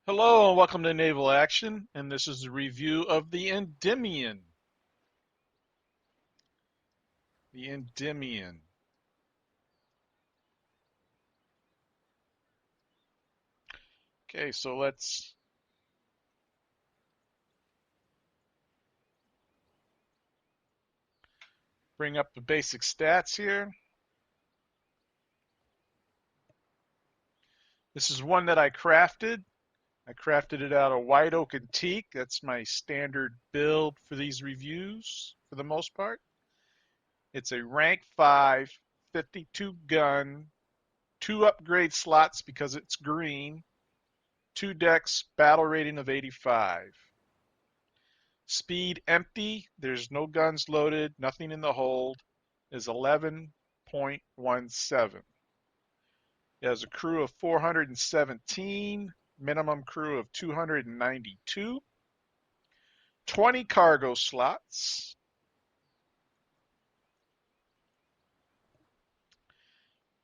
Hello and welcome to Naval Action, and this is a review of the Endymion. The Endymion. Okay, so let's bring up the basic stats here. This is one that I crafted. I crafted it out of white oak and teak. That's my standard build for these reviews for the most part. It's a rank 5, 52 gun, 2 upgrade slots because it's green, 2 decks, battle rating of 85. Speed empty, there's no guns loaded, nothing in the hold, is 11.17. It has a crew of 417, minimum crew of 292, 20 cargo slots,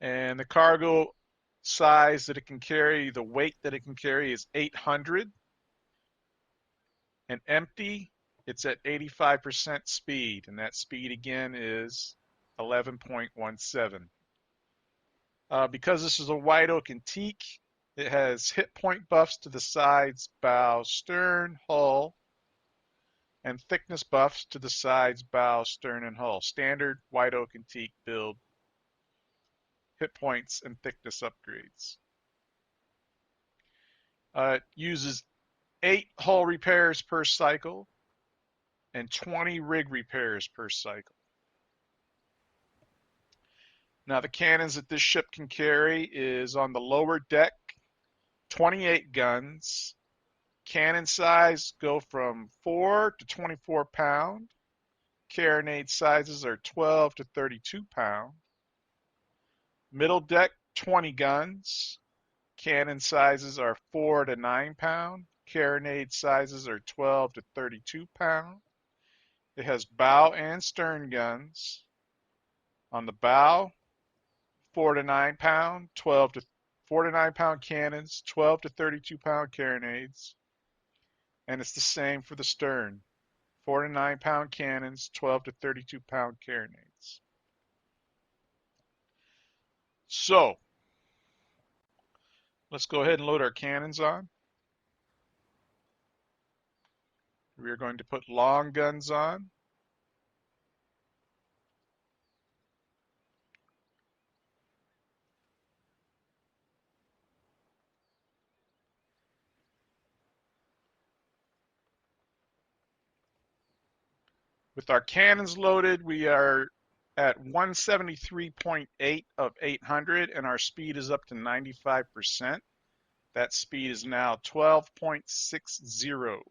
and the cargo size that it can carry, the weight that it can carry is 800, and empty, it's at 85% speed, and that speed again is 11.17. Because this is a white oak and teak, it has hit point buffs to the sides, bow, stern, hull, and thickness buffs to the sides, bow, stern, and hull. Standard white oak and teak build, hit points and thickness upgrades. It uses 8 hull repairs per cycle and 20 rig repairs per cycle. Now the cannons that this ship can carry is on the lower deck, 28 guns. Cannon size go from 4 to 24 pound. Carronade sizes are 12 to 32 pound. Middle deck, 20 guns. Cannon sizes are 4 to 9 pound. Carronade sizes are 12 to 32 pound. It has bow and stern guns. On the bow, 4 to 9 pound, 12 to 4 to 9 pound cannons, 12 to 32 pound carronades, and it's the same for the stern. 4 to 9 pound cannons, 12 to 32 pound carronades. So, let's go ahead and load our cannons on. We are going to put long guns on. With our cannons loaded, we are at 173.8 of 800, and our speed is up to 95%. That speed is now 12.60.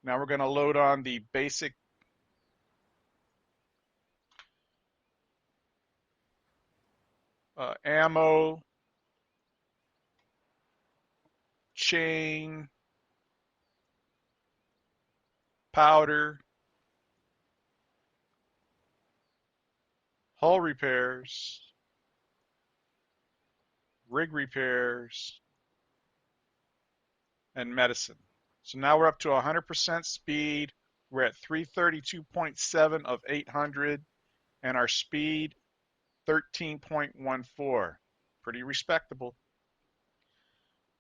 Now we're going to load on the basic ammo, chain, powder, hull repairs, rig repairs, and medicine. So now we're up to 100% speed. We're at 332.7 of 800, and our speed 13.14. Pretty respectable.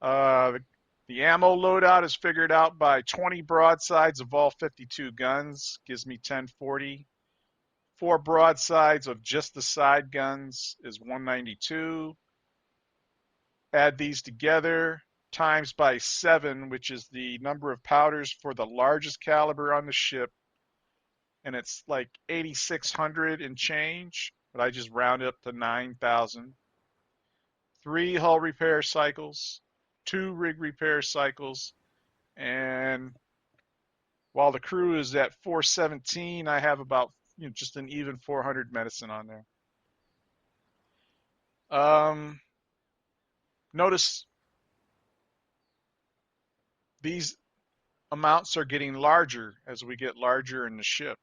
The ammo loadout is figured out by 20 broadsides of all 52 guns, gives me 1040. 4 broadsides of just the side guns is 192. Add these together, times by 7, which is the number of powders for the largest caliber on the ship, and it's like 8,600 and change, but I just round it up to 9,000. 3 hull repair cycles, 2 rig repair cycles, and while the crew is at 417, I have about just an even 400 medicine on there. Notice these amounts are getting larger as we get larger in the ship.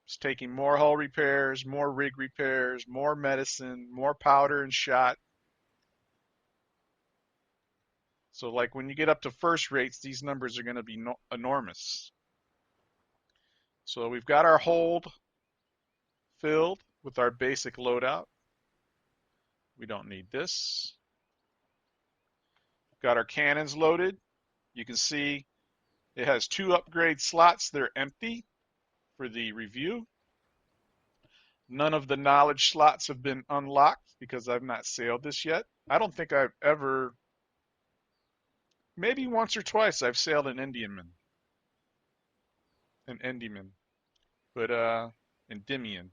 It's taking more hull repairs, more rig repairs, more medicine, more powder and shot. So like when you get up to first rates, these numbers are going to be enormous. So we've got our hold filled with our basic loadout. We don't need this. Got our cannons loaded. You can see it has 2 upgrade slots. They're empty for the review. None of the knowledge slots have been unlocked because I've not sailed this yet. I don't think I've ever, maybe once or twice I've sailed an Endymion, but Endymion.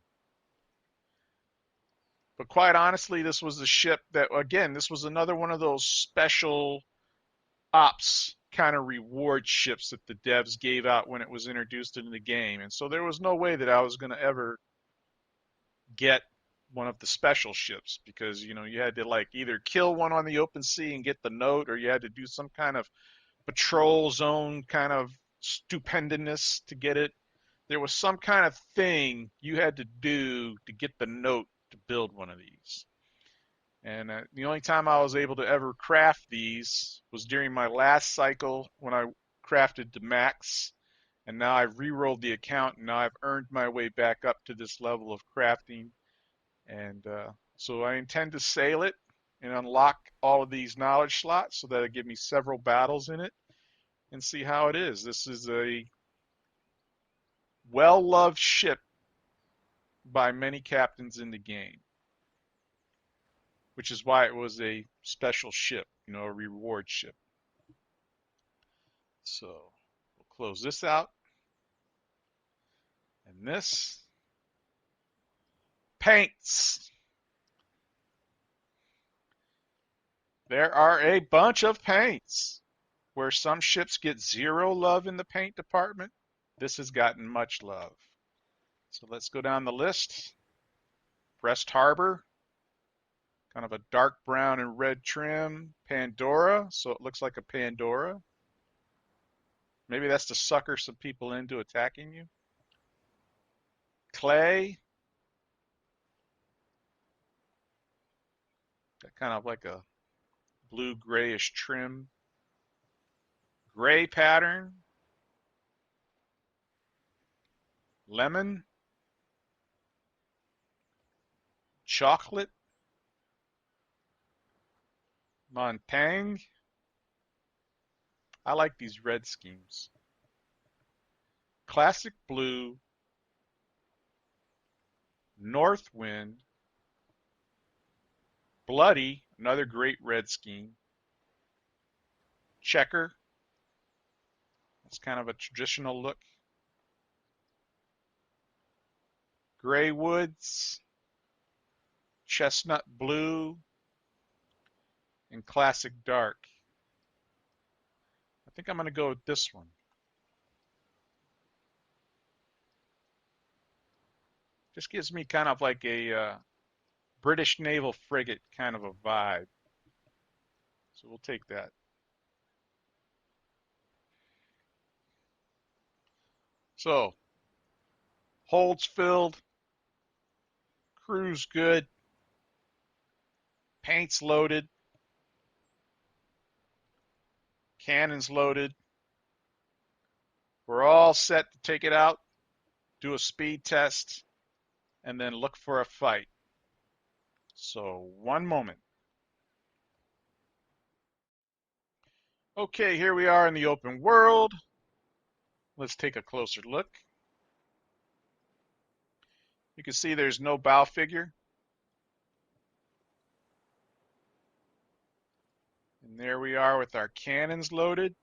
But quite honestly, this was a ship that, again, this was another one of those special ops kind of reward ships that the devs gave out when it was introduced into the game. And so there was no way that I was going to ever get one of the special ships because, you know, you had to like either kill one on the open sea and get the note, or you had to do some kind of patrol zone kind of stupendous to get it. There was some kind of thing you had to do to get the note to build one of these. And the only time I was able to ever craft these was during my last cycle when I crafted to max. And now I've re-rolled the account, and now I've earned my way back up to this level of crafting. And so I intend to sail it and unlock all of these knowledge slots so that it give me several battles in it and see how it is. This is a well-loved ship by many captains in the game, which is why it was a special ship, you know, a reward ship. So we'll close this out. And this paints. There are a bunch of paints. Where some ships get 0 love in the paint department, this has gotten much love. So let's go down the list. Brest Harbor, kind of a dark brown and red trim. Pandora, so it looks like a Pandora. Maybe that's to sucker some people into attacking you. Clay, got kind of like a blue grayish trim. Gray pattern. Lemon. Chocolate. Montagne. I like these red schemes. Classic blue. Northwind. Bloody, another great red scheme. Checker. That's kind of a traditional look. Gray Woods. Chestnut blue. And classic dark. I think I'm going to go with this one. Just gives me kind of like a British naval frigate kind of a vibe. So we'll take that. So, holds filled. Crew's good. Paint's loaded. Cannons loaded. We're all set to take it out, do a speed test, and then look for a fight. So, one moment. Okay, here we are in the open world. Let's take a closer look. You can see there's no bow figure. And there we are with our cannons loaded.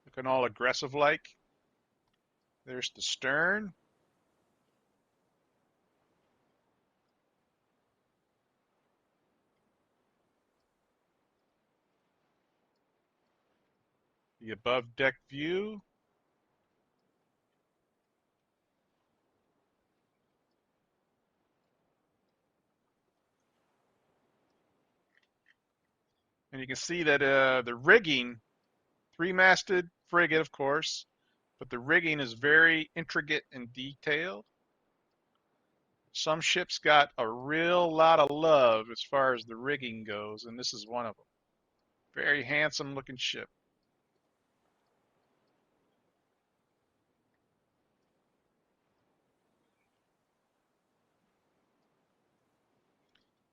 Looking all aggressive like. There's the stern. The above deck view. And you can see that the rigging, 3-masted frigate, of course, but the rigging is very intricate and detailed. Some ships got a real lot of love as far as the rigging goes, and this is one of them. Very handsome looking ship.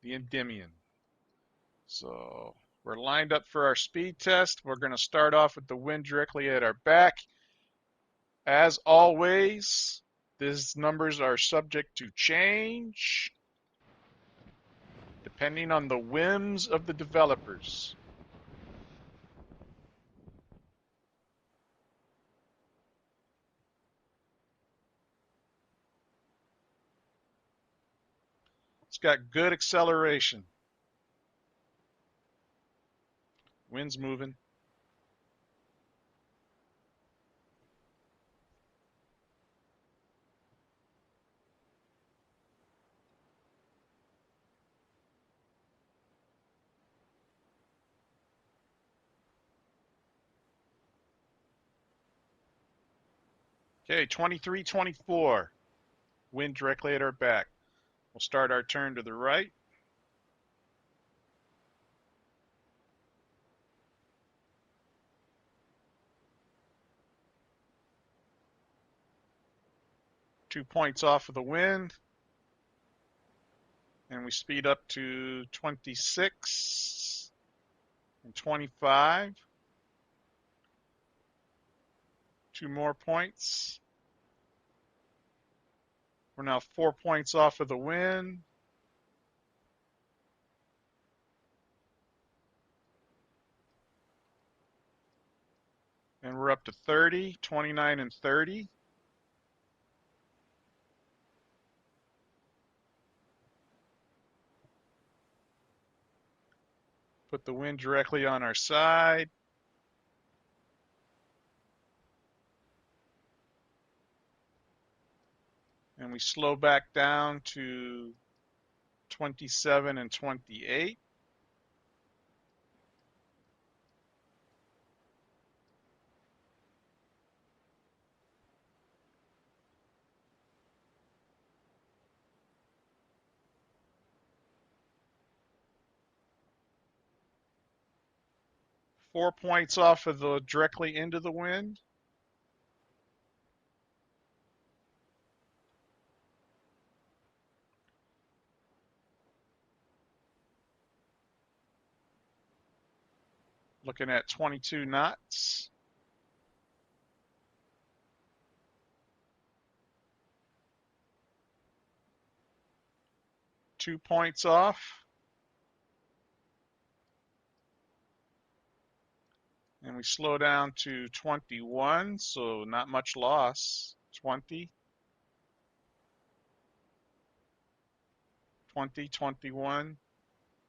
The Endymion. So we're lined up for our speed test. We're going to start off with the wind directly at our back. As always, these numbers are subject to change depending on the whims of the developers. It's got good acceleration. Wind's moving. Okay, 23, 24. Wind directly at our back. We'll start our turn to the right. Two points off of the wind. And we speed up to 26 and 25. Two more points. We're now 4 points off of the wind. And we're up to 30, 29, and 30. Put the wind directly on our side. And we slow back down to 27 and 28. Four points off of the directly into the wind. Looking at 22 knots. Two points off. And we slow down to 21, so not much loss. 20, 20, 21.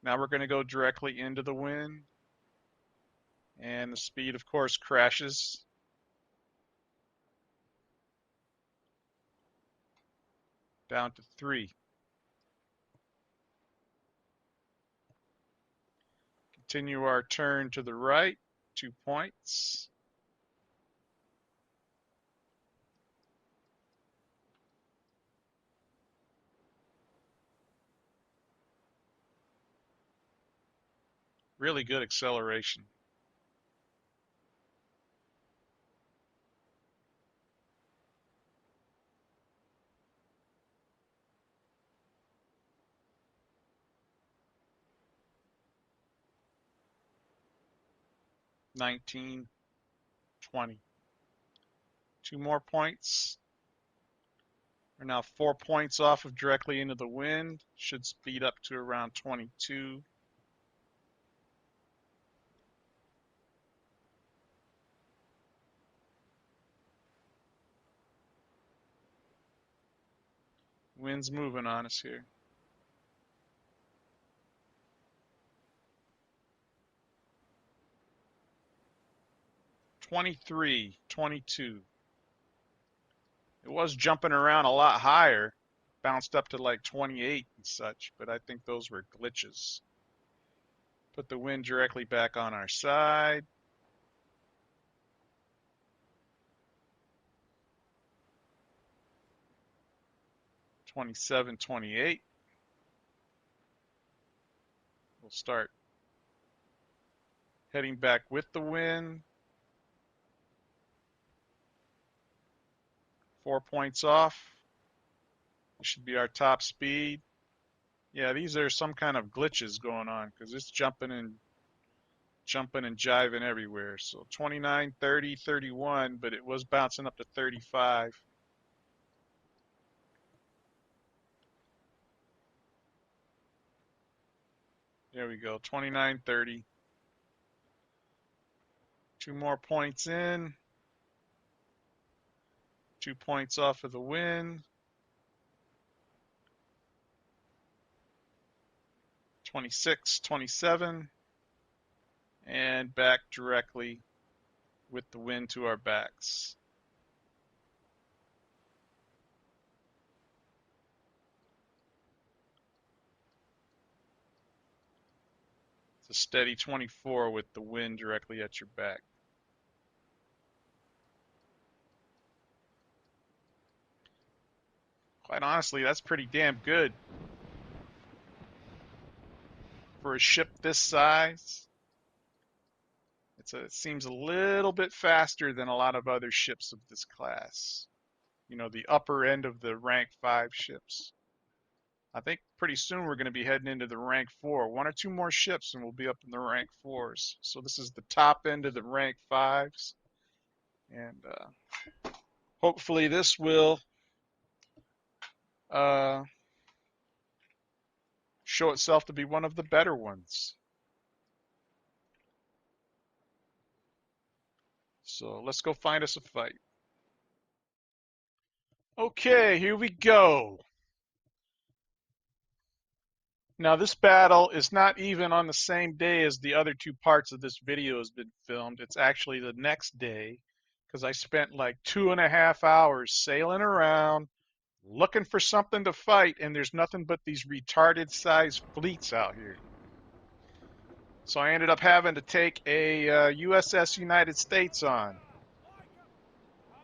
Now we're going to go directly into the wind. And the speed, of course, crashes. Down to 3. Continue our turn to the right. 2 points. Really good acceleration. Nineteen, 20. Two more points. We're now 4 points off of directly into the wind. Should speed up to around 22. Wind's moving on us here. 23, 22. It was jumping around a lot higher. Bounced up to like 28 and such, but I think those were glitches. Put the wind directly back on our side. 27, 28. We'll start Heading back with the wind. 4 points off. This should be our top speed. Yeah, these are some kind of glitches going on because it's jumping and jiving everywhere. So 29, 30, 31, but it was bouncing up to 35. There we go, 29, 30. 2 more points in. 2 points off of the wind. 26, 27. And back directly with the wind to our backs. It's a steady 24 with the wind directly at your back. Quite honestly, that's pretty damn good for a ship this size. It seems a little bit faster than a lot of other ships of this class. You know, the upper end of the rank 5 ships. I think pretty soon we're going to be heading into the rank 4. 1 or 2 more ships and we'll be up in the rank 4s. So this is the top end of the rank 5s. And hopefully this will show itself to be one of the better ones. So let's go find us a fight. Okay, here we go. Now this battle is not even on the same day as the other 2 parts of this video has been filmed. It's actually the next day because I spent like 2.5 hours sailing around looking for something to fight, and there's nothing but these retarded sized fleets out here. So I ended up having to take a USS United States on.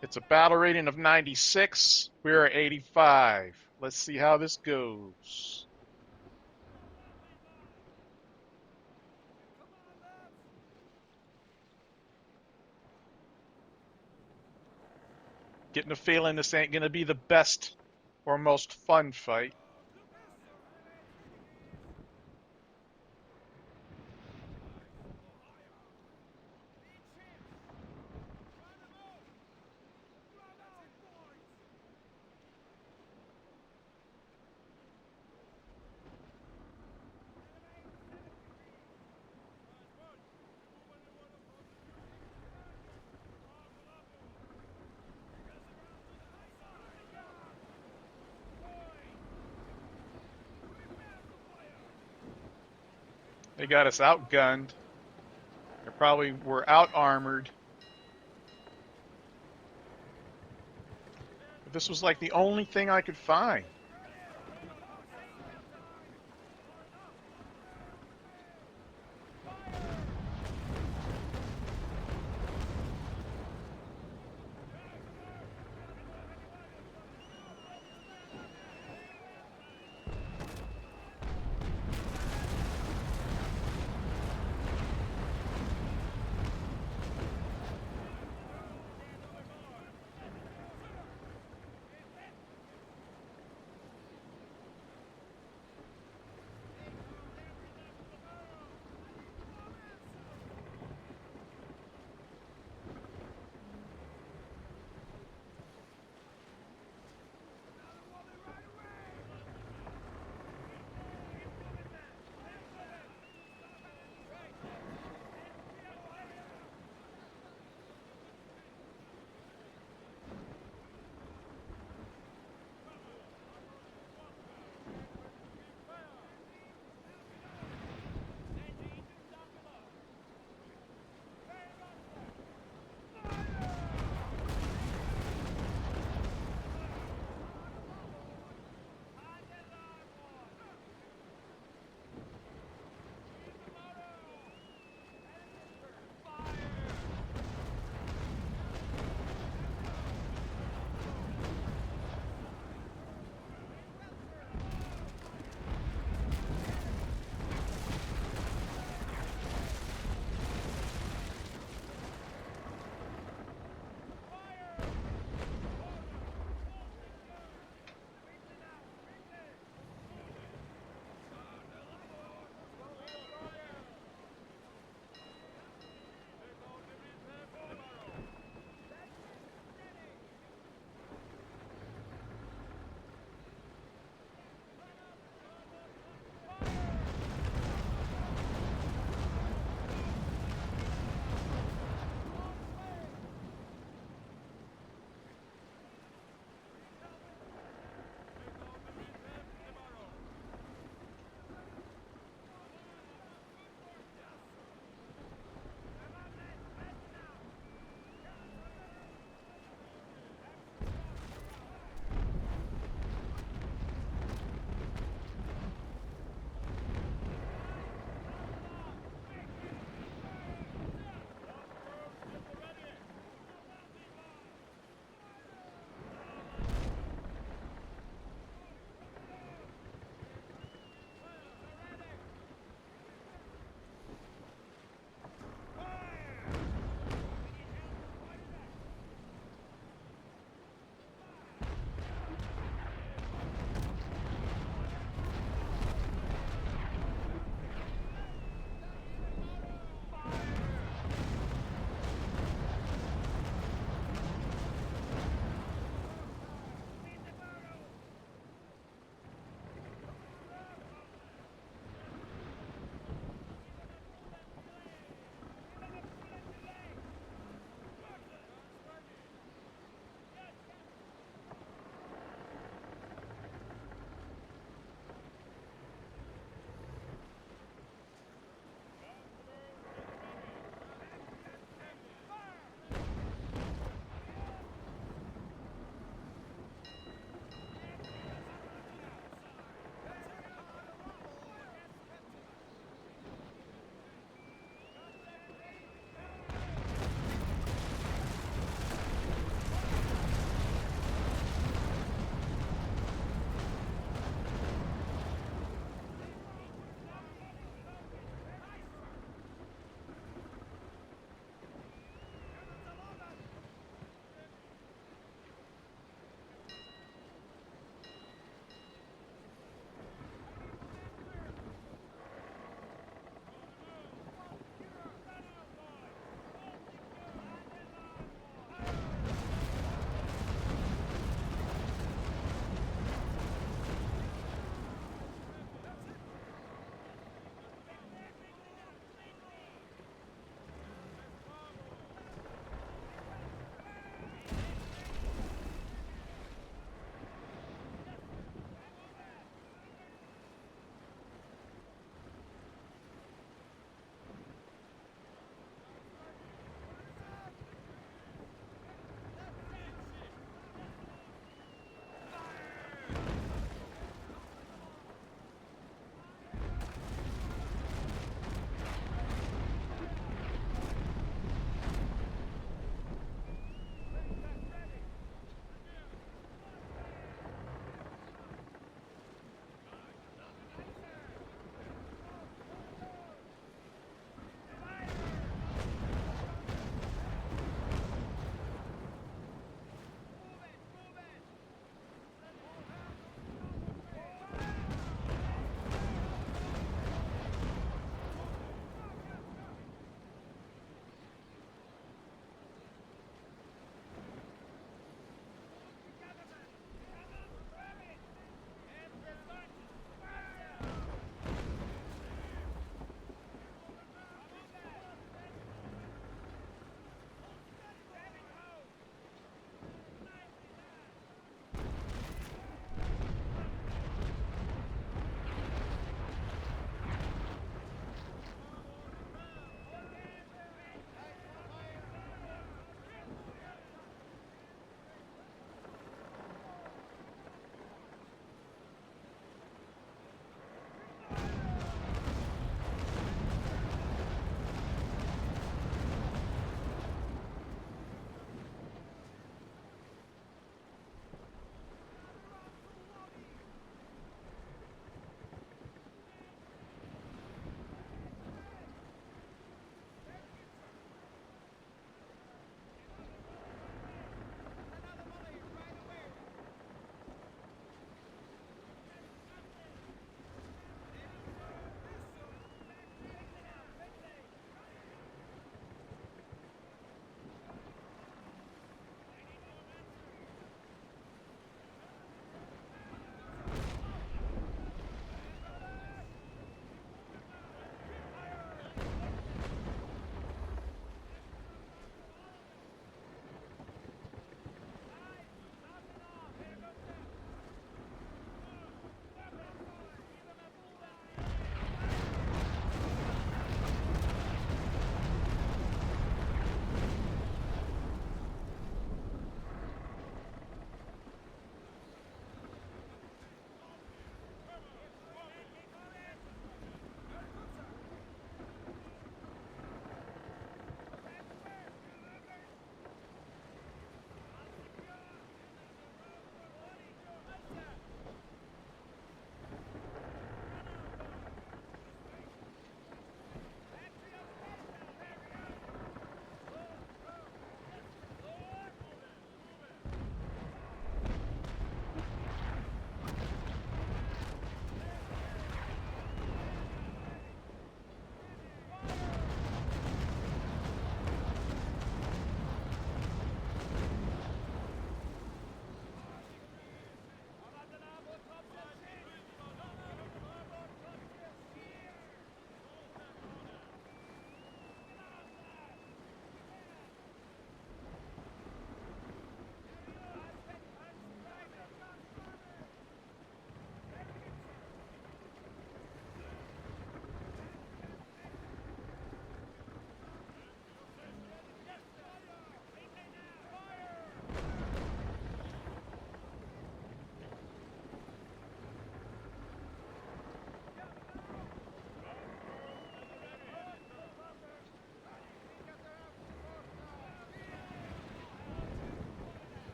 It's a battle rating of 96. We're at 85. Let's see how this goes. Getting a feeling this ain't going to be the best or most fun fight. They got us outgunned. They probably were out-armored. But this was like the only thing I could find.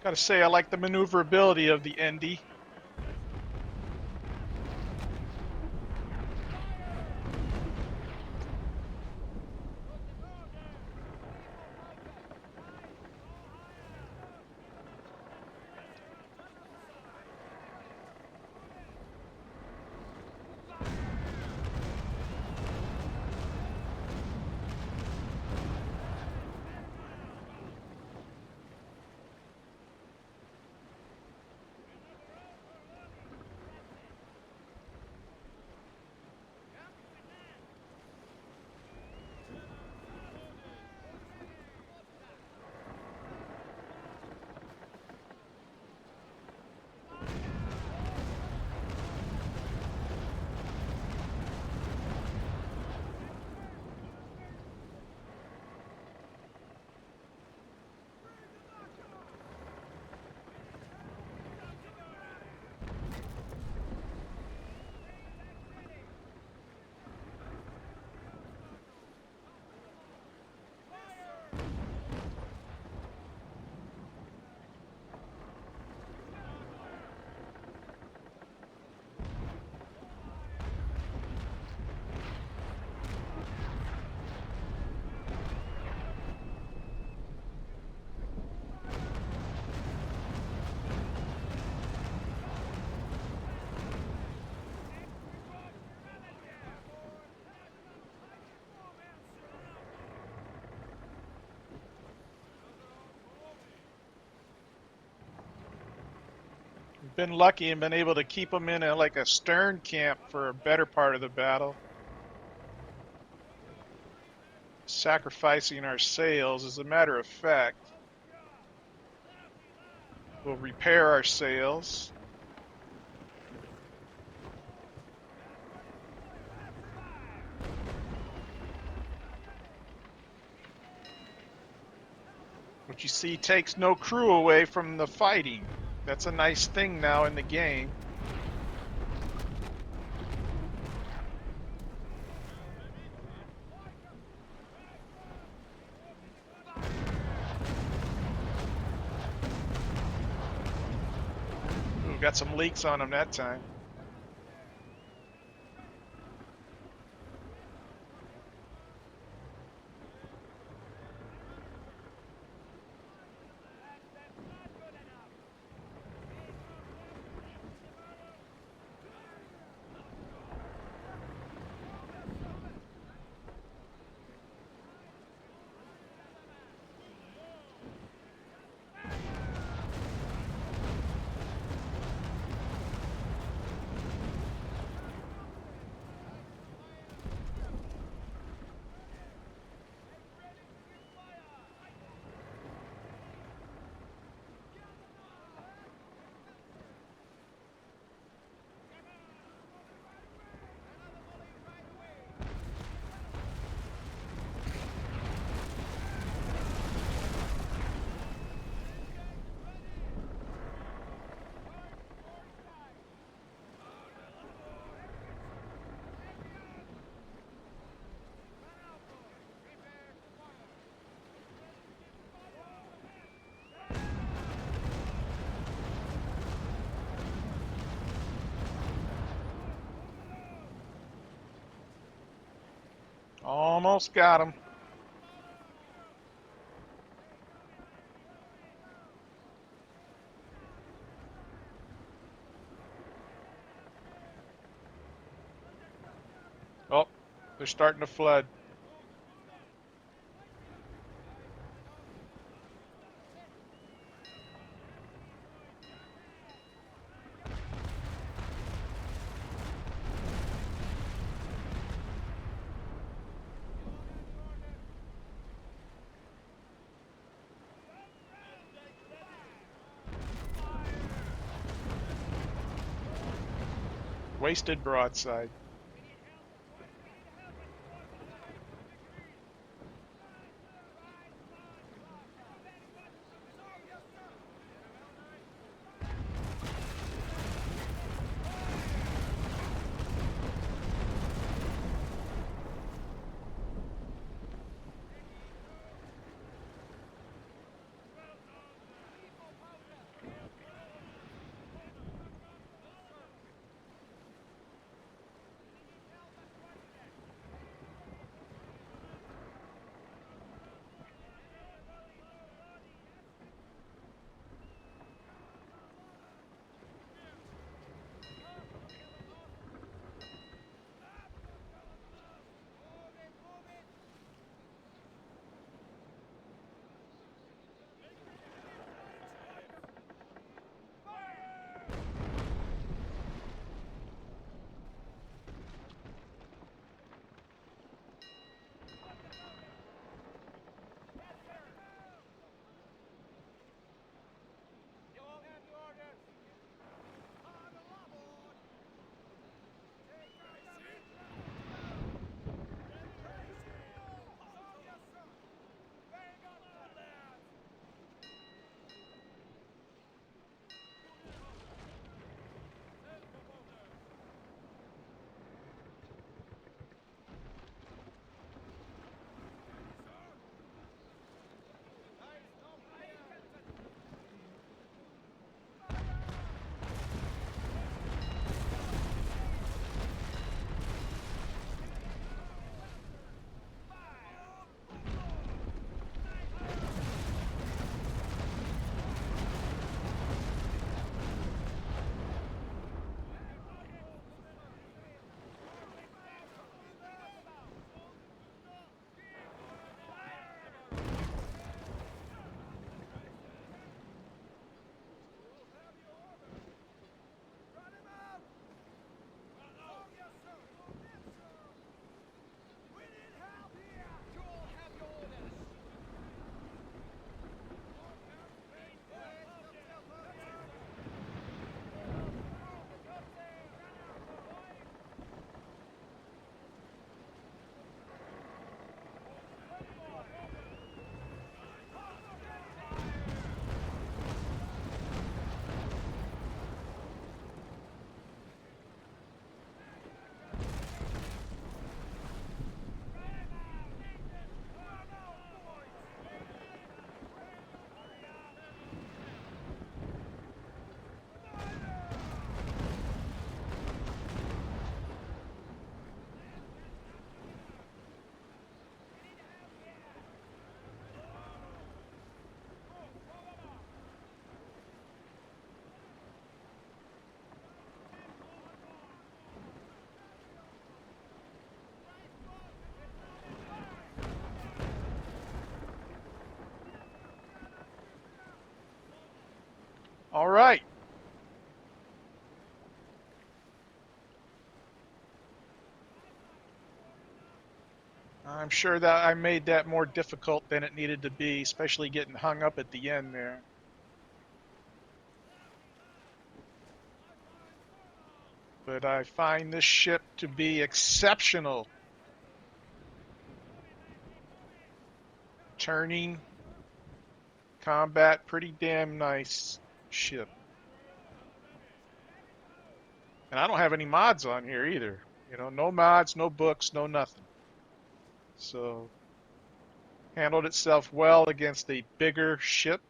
Gotta say, I like the maneuverability of the Endy. Been lucky and been able to keep them in like a stern camp for a better part of the battle. Sacrificing our sails, as a matter of fact. We'll repair our sails. Which you see takes no crew away from the fighting. That's a nice thing now in the game. Ooh, got some leaks on them that time. Almost got him. Oh, they're starting to flood. Wasted broadside. All right. I'm sure that I made that more difficult than it needed to be, especially getting hung up at the end there. But I find this ship to be exceptional. Turning, combat, pretty damn nice ship. And I don't have any mods on here either. You know, no mods, no books, no nothing. So handled itself well against a bigger ship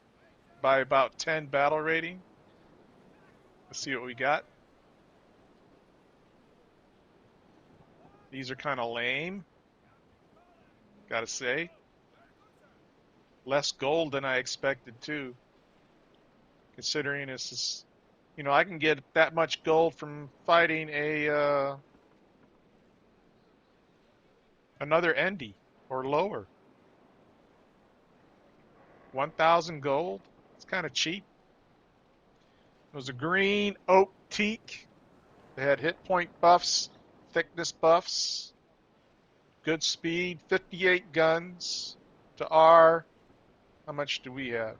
by about 10 battle rating. Let's see what we got. These are kind of lame, gotta say. Less gold than I expected too, considering this is, you know, I can get that much gold from fighting a another Endy or lower. 1,000 gold. It's kind of cheap. It was a green oak teak. They had hit point buffs, thickness buffs, good speed, 58 guns to R. How much do we have?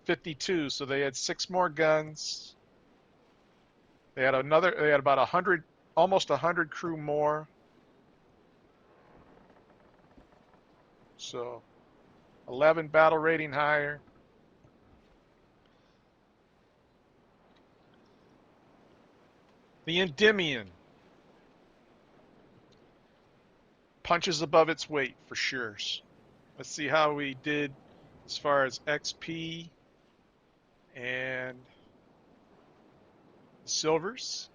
52. So they had 6 more guns. They had another. They had about 100, almost 100 crew more. So 11 battle rating higher. The Endymion punches above its weight for sure. Let's see how we did as far as XP and silvers.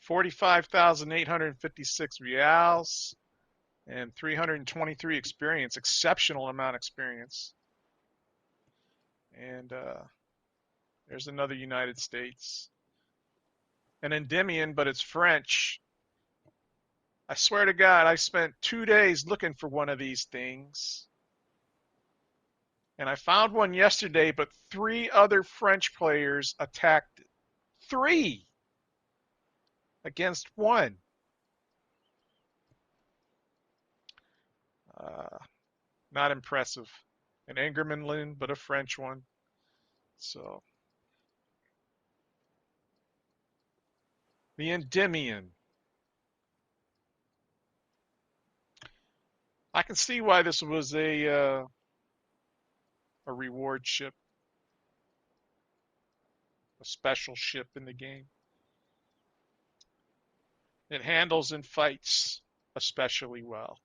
45,856 reals and 323 experience. Exceptional amount of experience. And there's another United States. An Endymion, but it's French. I swear to God, I spent 2 days looking for one of these things. And I found one yesterday, but 3 other French players attacked it. 3 against 1. Uh, Not impressive. An Endymion, but a French one. So the Endymion. I can see why this was a reward ship, a special ship in the game. It handles and fights especially well.